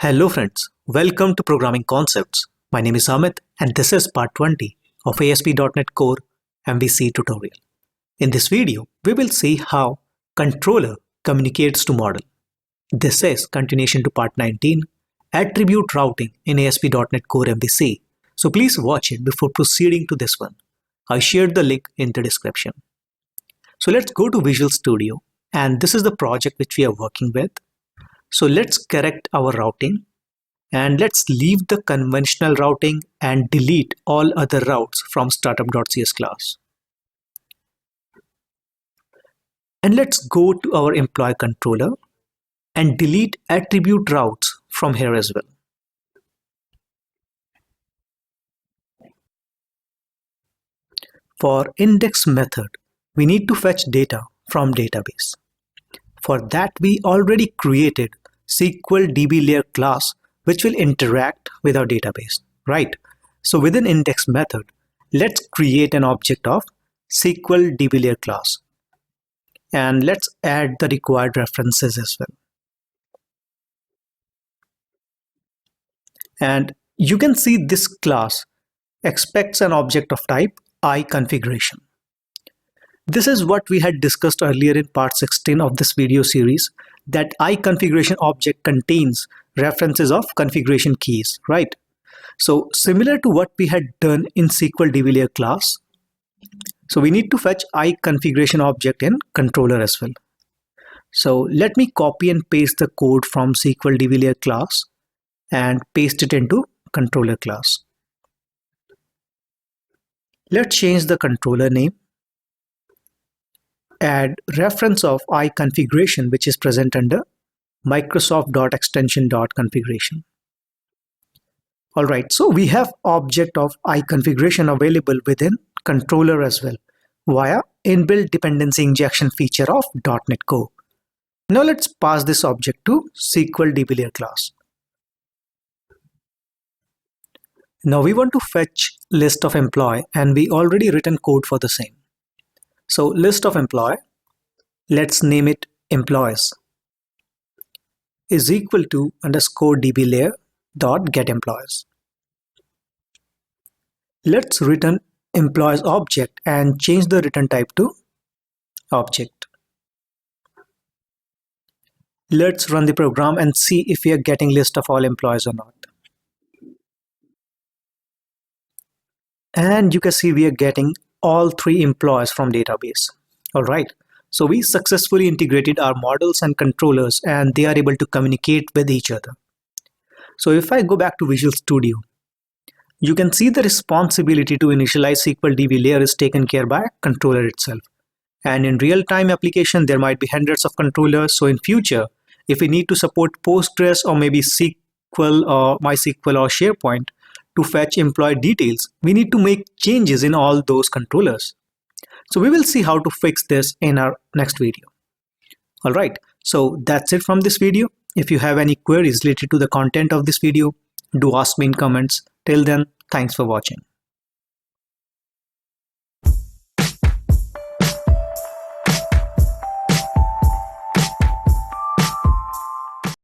Hello friends, welcome to Programming Concepts. My name is Amit and this is part 20 of ASP.NET Core MVC tutorial. In this video, we will see how controller communicates to model. This is continuation to part 19, attribute routing in ASP.NET Core MVC. So please watch it before proceeding to this one. I shared the link in the description. So let's go to Visual Studio, and this is the project which we are working with. So let's correct our routing and let's leave the conventional routing and delete all other routes from startup.cs class. And let's go to our employee controller and delete attribute routes from here as well. For index method, we need to fetch data from database. For that, we already created SQL DB layer class which will interact with our database, right? So within index method, let's create an object of SQL DB layer class. And let's add the required references as well. And you can see this class expects an object of type iConfiguration. This is what we had discussed earlier in part 16 of this video series, that iConfiguration object contains references of configuration keys, right? So similar to what we had done in SQL DB layer class, so we need to fetch iConfiguration object in controller as well. So let me copy and paste the code from SQL DB layer class and paste it into controller class. Let's change the controller name. Add reference of iConfiguration which is present under Microsoft.extension.configuration. Alright, so we have object of iConfiguration available within controller as well via inbuilt dependency injection feature of .NET Core. Now let's pass this object to SQL DB layer class. Now we want to fetch list of employee and we already written code for the same. So list of employee, let's name it employees, is equal to underscore DB layer dot get employees. Let's return employees object and change the return type to object. Let's run the program and see if we are getting list of all employees or not. And you can see we are getting all three employees from database. All right, so we successfully integrated our models and controllers and they are able to communicate with each other. So if I go back to Visual Studio, you can see the responsibility to initialize SQL DB layer is taken care by controller itself. And in real-time application, there might be hundreds of controllers. So in future, if we need to support Postgres or maybe SQL or MySQL or SharePoint, to fetch employee details, we need to make changes in all those controllers. So we will see how to fix this in our next video. Alright, so that's it from this video. If you have any queries related to the content of this video, do ask me in comments. Till then, thanks for watching.